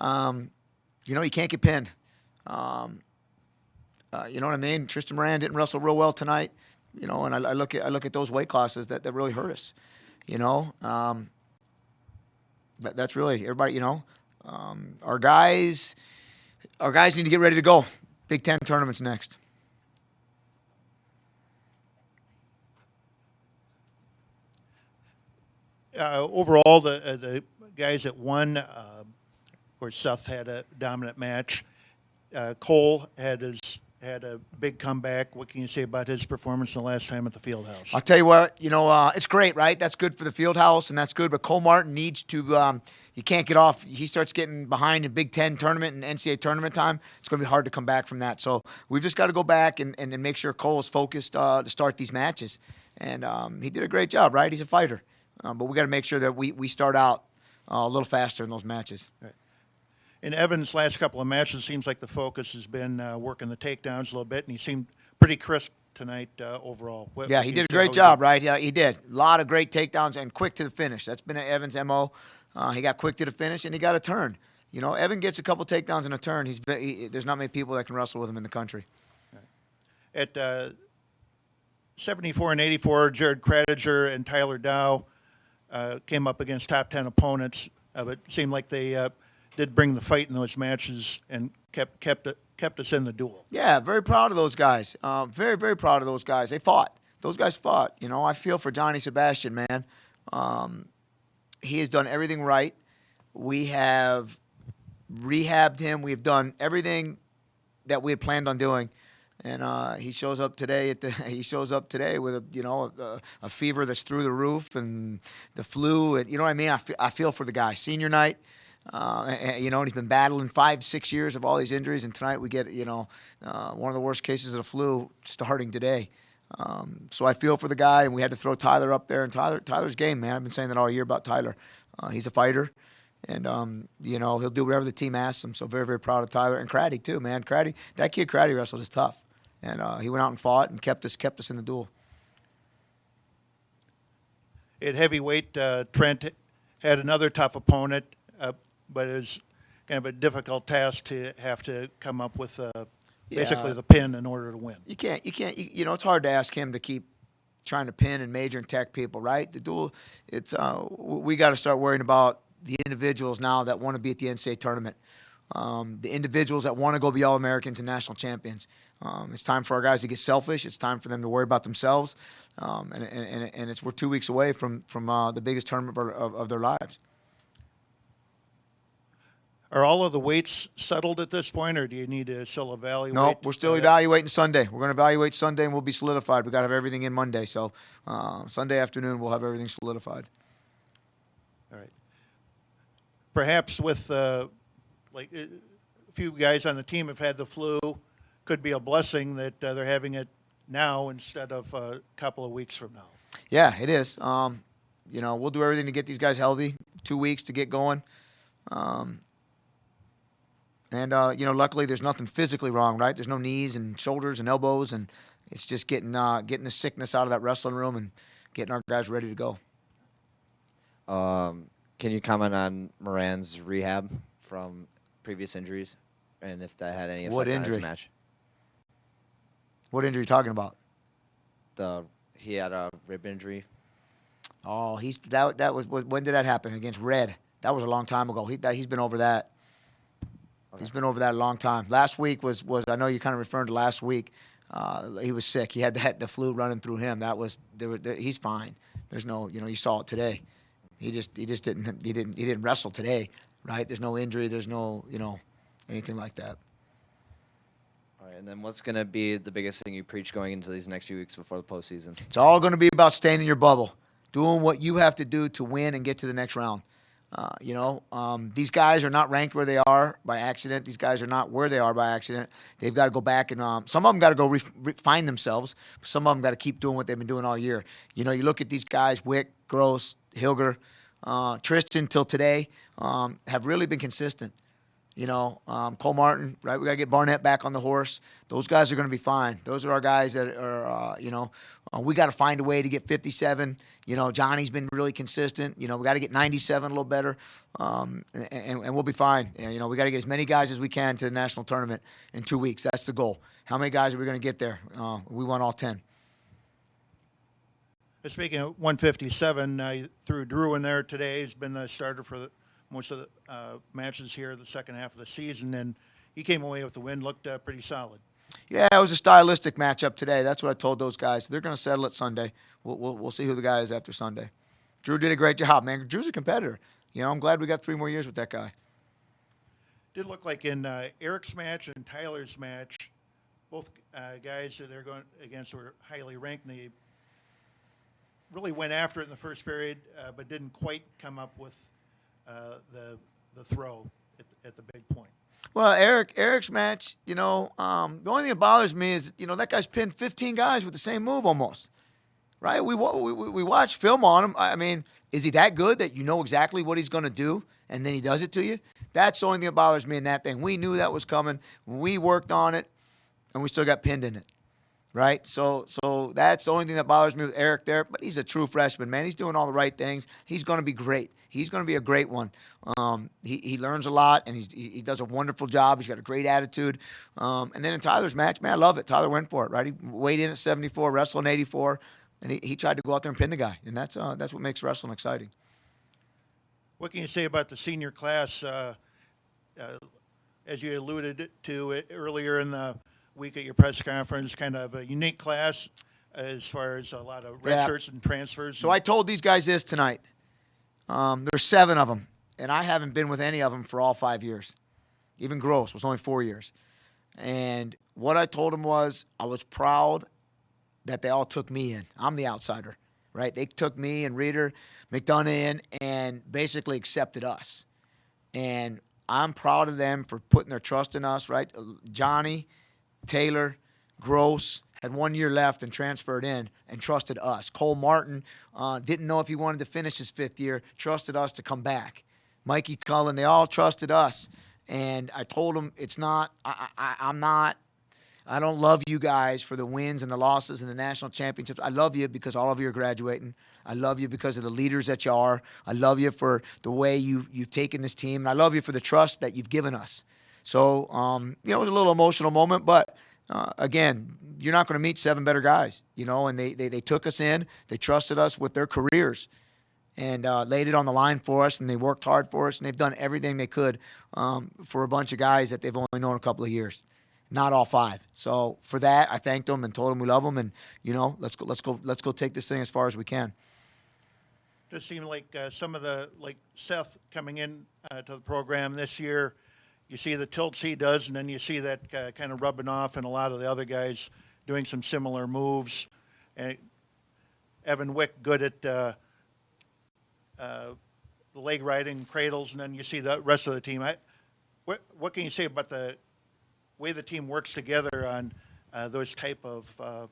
You can't get pinned. You know what I mean? Tristan Moran didn't wrestle real well tonight. And I look at those weight classes that really hurt us. That's really everybody. Our guys need to get ready to go. Big Ten tournaments next. Overall, the guys that won, of course, Seth had a dominant match. Cole had a big comeback. What can you say about his performance the last time at the Fieldhouse? I'll tell you what, it's great, right? That's good for the Fieldhouse, and that's good. But Cole Martin needs to. He can't get off. He starts getting behind in Big Ten tournament and NCAA tournament time. It's going to be hard to come back from that. So we've just got to go back and make sure Cole is focused to start these matches. And he did a great job, right? He's a fighter. But we got to make sure that we start out a little faster in those matches. Right. In Evan's last couple of matches, it seems like the focus has been working the takedowns a little bit, and he seemed pretty crisp tonight overall. Yeah, he did a great job, right? Yeah, he did. A lot of great takedowns and quick to the finish. That's been Evan's MO. He got quick to the finish, and he got a turn. Evan gets a couple takedowns and a turn. There's not many people that can wrestle with him in the country. At 74 and 84, Jared Kradiger and Tyler Dow came up against top 10 opponents, but it seemed like they did bring the fight in those matches and kept us in the duel. Yeah, very proud of those guys. Very, very proud of those guys. They fought. Those guys fought. I feel for Johnny Sebastian, man. He has done everything right. We have rehabbed him. We've done everything that we had planned on doing. And he shows up today with a fever that's through the roof and the flu. And you know what I mean? I feel for the guy. Senior night. And he's been battling 5-6 years of all these injuries, and tonight we get one of the worst cases of the flu starting today. So I feel for the guy, and we had to throw Tyler up there. And Tyler's game, man. I've been saying that all year about Tyler. He's a fighter, and he'll do whatever the team asks him. So very, very proud of Tyler and Craddy too, man. That kid Craddy wrestled is tough, and he went out and fought and kept us in the duel. At heavyweight, Trent had another tough opponent. But it's kind of a difficult task to have to come up with basically the pin in order to win. You can't. It's hard to ask him to keep trying to pin and major and tech people, right? The duel. We got to start worrying about the individuals now that want to be at the NCAA tournament. The individuals that want to go be All-Americans and national champions. It's time for our guys to get selfish. It's time for them to worry about themselves. And we're 2 weeks away from the biggest tournament of their lives. Are all of the weights settled at this point, or do you need to still evaluate? No, we're still evaluating Sunday. We're going to evaluate Sunday, and we'll be solidified. We've got to have everything in Monday. So Sunday afternoon, we'll have everything solidified. All right. Perhaps with a few guys on the team have had the flu, could be a blessing that they're having it now instead of a couple of weeks from now. Yeah, it is. We'll do everything to get these guys healthy. 2 weeks to get going. Luckily there's nothing physically wrong, right? There's no knees and shoulders and elbows, and it's just getting the sickness out of that wrestling room and getting our guys ready to go. Can you comment on Moran's rehab from previous injuries, and if that had any effect on his match? What injury are you talking about? He had a rib injury. Oh, that was when did that happen? Against Red. That was a long time ago. He's been over that. Okay. He's been over that a long time. Last week was I know you're kind of referring to last week. He was sick. He had the flu running through him. He's fine. There's no, you saw it today. He didn't wrestle today, right? There's no injury. There's no, anything like that. All right, and then what's going to be the biggest thing you preach going into these next few weeks before the postseason? It's all going to be about staying in your bubble, doing what you have to do to win and get to the next round. These guys are not ranked where they are by accident. These guys are not where they are by accident. They've got to go back and some of them got to go find themselves. Some of them got to keep doing what they've been doing all year. You look at these guys, Wick, Gross, Hilger, Tristan till today, have really been consistent. Cole Martin, right? We got to get Barnett back on the horse. Those guys are going to be fine. Those are our guys that are, we got to find a way to get 57. Johnny's been really consistent. We got to get 97 a little better, and we'll be fine. And, we got to get as many guys as we can to the national tournament in 2 weeks. That's the goal. How many guys are we going to get there? We want all 10. Speaking of 157, I threw Drew in there today. He's been the starter for most of the matches here the second half of the season, and he came away with the win, looked pretty solid. Yeah, it was a stylistic matchup today. That's what I told those guys. They're going to settle it Sunday. We'll see who the guy is after Sunday. Drew did a great job, man. Drew's a competitor. I'm glad we got 3 more years with that guy. Did look like in Eric's match and Tyler's match, both guys that they're going against were highly ranked, and they really went after it in the first period, but didn't quite come up with the throw at the big point. Well, Eric's match, the only thing that bothers me is, that guy's pinned 15 guys with the same move almost, right? We watch film on him. I mean, is he that good that you know exactly what he's going to do and then he does it to you? That's the only thing that bothers me in that thing. We knew that was coming. We worked on it, and we still got pinned in it. Right, so that's the only thing that bothers me with Eric there. But he's a true freshman, man. He's doing all the right things. He's going to be great. He's going to be a great one. He learns a lot, and he does a wonderful job. He's got a great attitude. And then in Tyler's match, man, I love it. Tyler went for it, right? He weighed in at 74, wrestled in 84, and he tried to go out there and pin the guy. And that's what makes wrestling exciting. What can you say about the senior class? As you alluded to it earlier in the week at your press conference, kind of a unique class as far as a lot of redshirts and transfers. So I told these guys this tonight. There's 7 of them, and I haven't been with any of them for all 5 years. Even Gross was only 4 years. And what I told them was I was proud that they all took me in. I'm the outsider, right? They took me and Reeder, McDonough in and basically accepted us. And I'm proud of them for putting their trust in us, right? Johnny, Taylor, Gross had 1 year left and transferred in and trusted us. Cole Martin didn't know if he wanted to finish his 5th year, trusted us to come back. Mikey Cullen, they all trusted us. And I told them it's not, I don't love you guys for the wins and the losses and the national championships. I love you because all of you are graduating. I love you because of the leaders that you are. I love you for the way you've taken this team. And I love you for the trust that you've given us. So, it was a little emotional moment, but again, you're not going to meet 7 better guys, and they took us in. They trusted us with their careers and laid it on the line for us, and they worked hard for us, and they've done everything they could for a bunch of guys that they've only known a couple of years. Not all 5. So for that, I thanked them and told them we love them, and let's go take this thing as far as we can. Just seemed like some of like Seth coming in to the program this year. You see the tilts he does, and then you see that kind of rubbing off, and a lot of the other guys doing some similar moves. And Evan Wick good at the leg riding, cradles, and then you see the rest of the team. What can you say about the way the team works together on those type of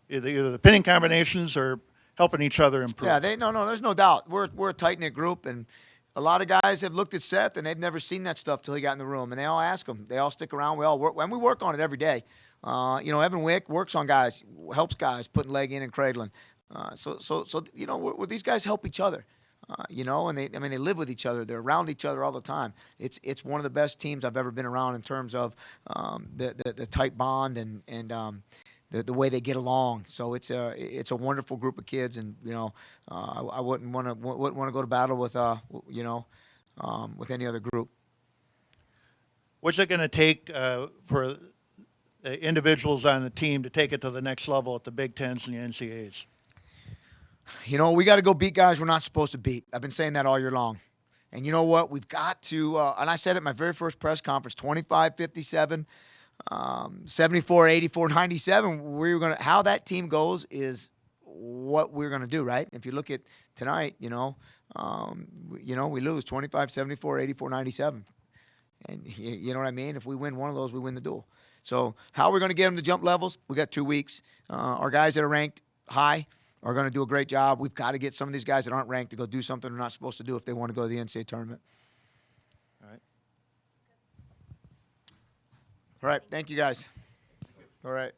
either the pinning combinations or helping each other improve? Yeah, there's no doubt. We're a tight-knit group, and a lot of guys have looked at Seth, and they've never seen that stuff till he got in the room, and they all ask him. They all stick around. We all work, and we work on it every day. Evan Wick works on guys, helps guys putting leg in and cradling. These guys help each other. And they live with each other. They're around each other all the time. It's one of the best teams I've ever been around in terms of the tight bond and the way they get along. So it's a wonderful group of kids, and I wouldn't want to go to battle with with any other group. What's it going to take for the individuals on the team to take it to the next level at the Big Tens and the NCAAs? We got to go beat guys we're not supposed to beat. I've been saying that all year long. And you know what? We've got to, and I said it at my very first press conference, 25-57, 74-84, 97. How that team goes is what we're going to do, right? If you look at tonight, we lose 25-74, 84, 97. And you know what I mean? If we win one of those, we win the duel. So how are we going to get them to jump levels? We got 2 weeks. Our guys that are ranked high are going to do a great job. We've got to get some of these guys that aren't ranked to go do something they're not supposed to do if they want to go to the NCAA tournament. All right. All right. Thank you, guys. All right.